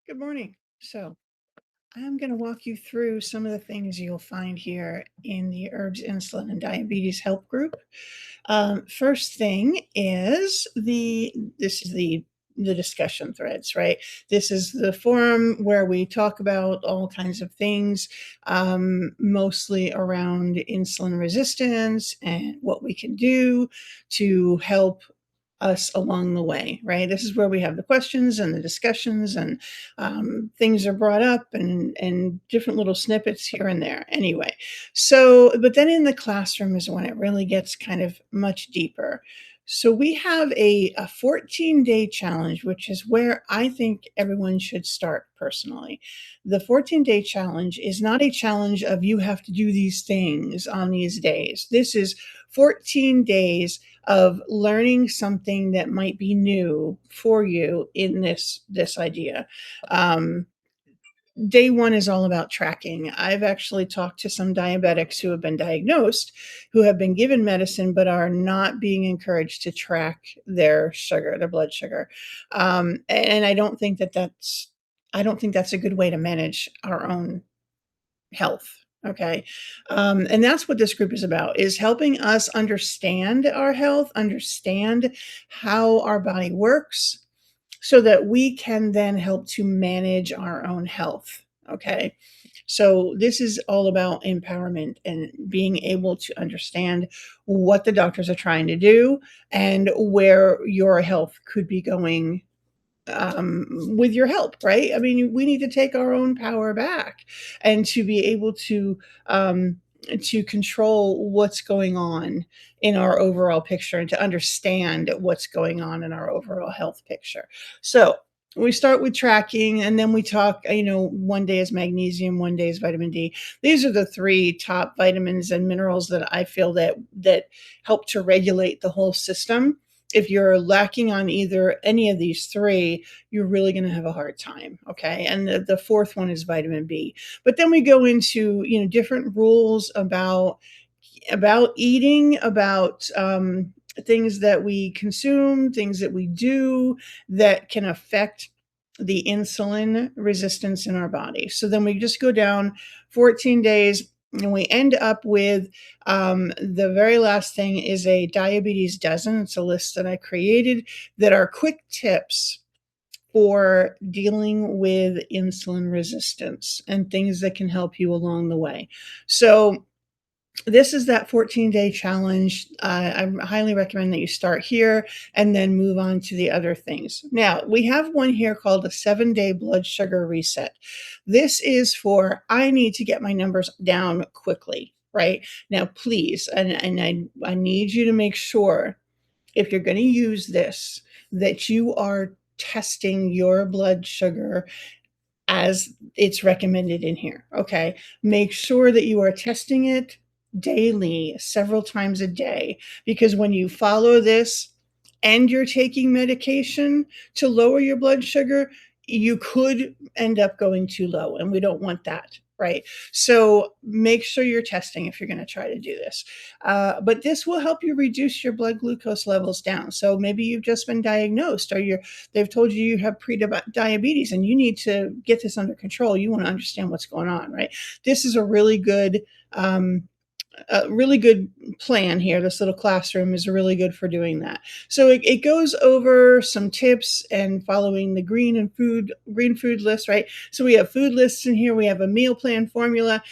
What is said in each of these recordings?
Good morning. So, I'm going to walk you through some of the things you'll find here in the Herbs, Insulin, and Diabetes Help group. First thing is the discussion threads, right? This is the forum where we talk about all kinds of things, mostly around insulin resistance and what we can do to help us along the way, right? This is where we have the questions and the discussions, and things are brought up, and different little snippets here and there. Anyway, so but then in the classroom is when it really gets kind of much deeper. So we have a 14-day challenge, which is where I think everyone should start personally. The 14-day challenge is not a challenge of you have to do these things on these days. This is 14 days of learning something that might be new for you in this idea. Um, Day one is all about tracking. I've actually talked to some diabetics who have been diagnosed, who have been given medicine, but are not being encouraged to track their sugar, their blood sugar. And I don't think that's a good way to manage our own health. Okay. And that's what this group is about, is helping us understand our health, understand how our body works, so that we can then help to manage our own health. Okay. So this is all about empowerment and being able to understand what the doctors are trying to do and where your health could be going with your help, right? I mean, we need to take our own power back and to be able to control what's going on in our overall picture and to understand what's going on in our overall health picture. So we start with tracking, and then we talk, one day is magnesium, one day is vitamin D. These are the three top vitamins and minerals that I feel that help to regulate the whole system. If you're lacking on either any of these three, you're really going to have a hard time. Okay. And the fourth one is vitamin B. But then we go into, different rules about eating, about things that we consume, things that we do that can affect the insulin resistance in our body. So then we just go down 14 days, and we end up with the very last thing is a diabetes dozen. It's a list that I created that are quick tips for dealing with insulin resistance and things that can help you along the way. So this is that 14-day challenge. I highly recommend that you start here and then move on to the other things. Now, we have one here called a 7-day blood sugar reset. This is for, I need to get my numbers down quickly, right? Now, please, and I need you to make sure, if you're going to use this, that you are testing your blood sugar as it's recommended in here. Okay. Make sure that you are testing it daily, several times a day, because when you follow this and you're taking medication to lower your blood sugar, you could end up going too low, and we don't want that. Right. So make sure you're testing if you're going to try to do this. But this will help you reduce your blood glucose levels down. So maybe you've just been diagnosed, or they've told you you have pre-diabetes and you need to get this under control. You want to understand what's going on, right? This is um, a really good plan here. This little classroom is really good for doing that. So it goes over some tips and following the green food list, right? So we have food lists in here. We have a meal plan formula.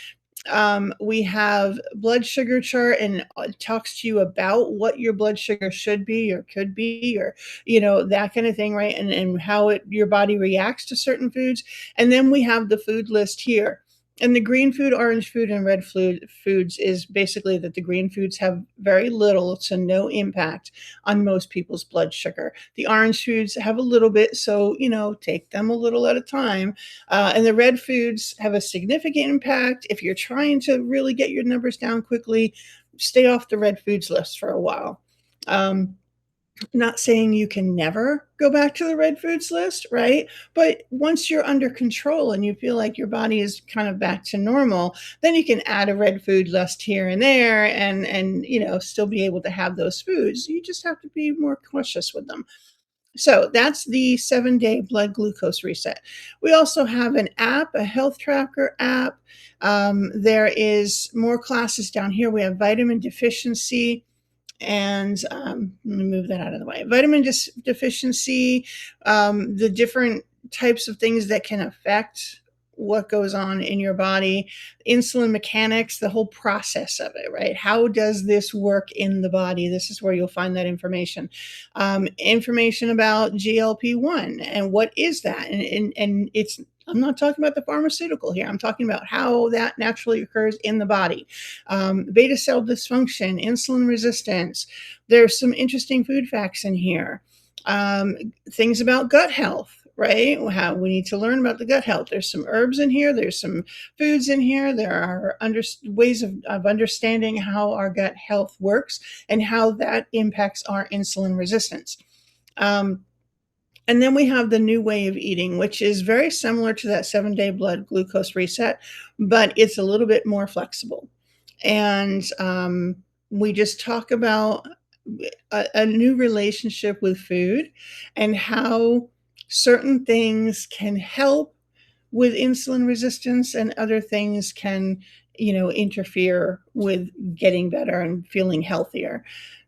We have blood sugar chart, and it talks to you about what your blood sugar should be or could be, or that kind of thing, right? And how your body reacts to certain foods. And then we have the food list here. And the green food, orange food, and red foods is basically that the green foods have very little to no impact on most people's blood sugar. The orange foods have a little bit, so take them a little at a time. And the red foods have a significant impact. If you're trying to really get your numbers down quickly, stay off the red foods list for a while. Not saying you can never go back to the red foods list, right? But once you're under control and you feel like your body is kind of back to normal, then you can add a red food list here and there, and still be able to have those foods. You just have to be more cautious with them. So that's the 7-day blood glucose reset. We also have an app, a health tracker app. There is more classes down here. We have vitamin deficiency, and let me move that out of the way. Vitamin deficiency, the different types of things that can affect what goes on in your body, insulin mechanics, the whole process of it, right? How does this work in the body? This is where you'll find that information. Information about GLP-1 and what is that? And it's, I'm not talking about the pharmaceutical here. I'm talking about how that naturally occurs in the body. Beta cell dysfunction, insulin resistance. There's some interesting food facts in here. Things about gut health, right? How we need to learn about the gut health. There's some herbs in here. There's some foods in here. There are ways of understanding how our gut health works and how that impacts our insulin resistance. And then we have the new way of eating, which is very similar to that 7-day blood glucose reset, but it's a little bit more flexible. And we just talk about a new relationship with food and how certain things can help with insulin resistance and other things can, interfere with getting better and feeling healthier.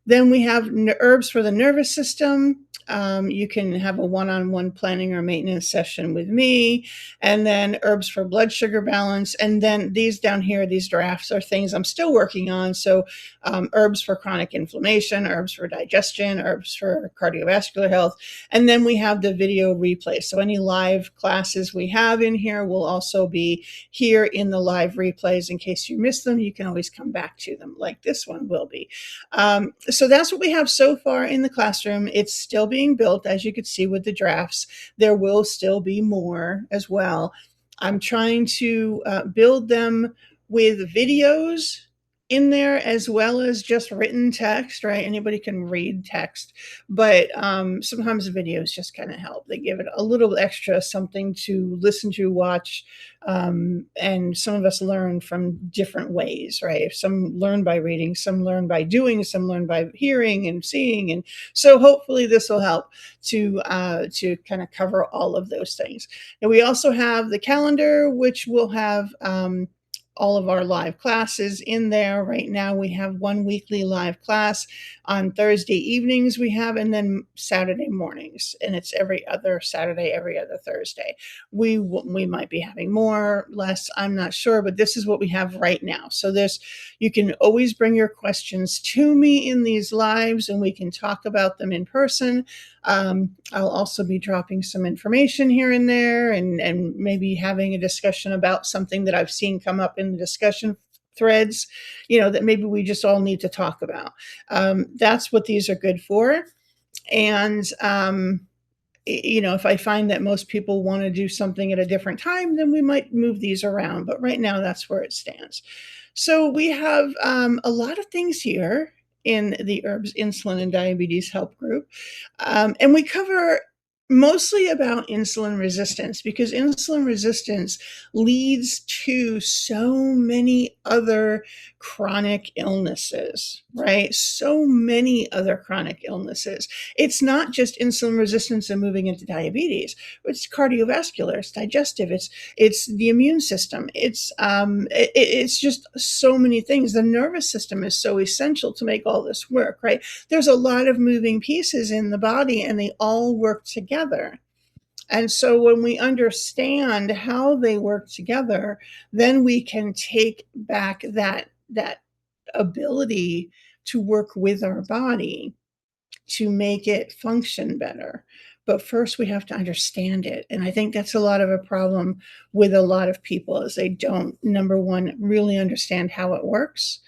Then we have herbs for the nervous system. You can have a one-on-one planning or maintenance session with me, and then herbs for blood sugar balance. And then these down here, these drafts are things I'm still working on. So herbs for chronic inflammation, herbs for digestion, herbs for cardiovascular health. And then we have the video replay. So any live classes we have in here will also be here in the live replays. In case you miss them, you can always come back to them, like this one will be. So that's what we have so far in the classroom. It's still being built, as you could see with the drafts. There will still be more as well. I'm trying to build them with videos in there as well as just written text, right? Anybody can read text, but sometimes the videos just kind of help. They give it a little extra something to listen to, watch, and some of us learn from different ways, right? Some learn by reading, some learn by doing, some learn by hearing and seeing, and so hopefully this will help to kind of cover all of those things. And we also have the calendar, which will have all of our live classes in there. Right now we have one weekly live class on Thursday evenings and then Saturday mornings, and it's every other Saturday, every other Thursday. We might be having more, less, I'm not sure, but this is what we have right now. So you can always bring your questions to me in these lives and we can talk about them in person. I'll also be dropping some information here and there and maybe having a discussion about something that I've seen come up in the discussion threads, that maybe we just all need to talk about. That's what these are good for. And, if I find that most people want to do something at a different time, then we might move these around. But right now, that's where it stands. So we have a lot of things here in the Herbs, Insulin, and Diabetes Help group. And we cover mostly about insulin resistance because insulin resistance leads to so many other chronic illnesses, right? So many other chronic illnesses. It's not just insulin resistance and moving into diabetes. It's cardiovascular, it's digestive, it's the immune system. It's just so many things. The nervous system is so essential to make all this work, right? There's a lot of moving pieces in the body and they all work together. And so when we understand how they work together, then we can take back that ability to work with our body to make it function better. But first we have to understand it. And I think that's a lot of a problem with a lot of people is they don't, number one, really understand how it works.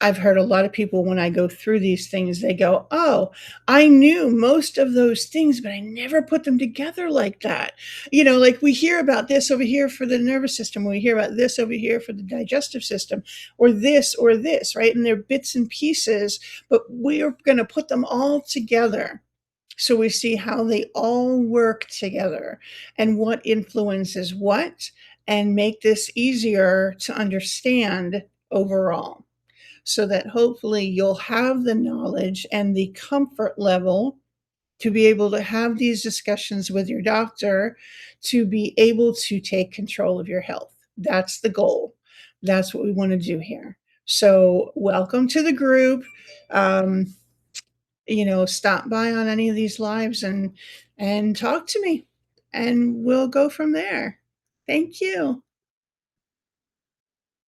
I've heard a lot of people when I go through these things, they go, oh, I knew most of those things, but I never put them together like that. Like we hear about this over here for the nervous system, we hear about this over here for the digestive system, or this, right? And they're bits and pieces, but we are going to put them all together. So we see how they all work together and what influences what, and make this easier to understand overall, so that hopefully you'll have the knowledge and the comfort level to be able to have these discussions with your doctor to be able to take control of your health. That's the goal. That's what we want to do here. So, welcome to the group. Um, stop by on any of these lives and talk to me, and we'll go from there. Thank you.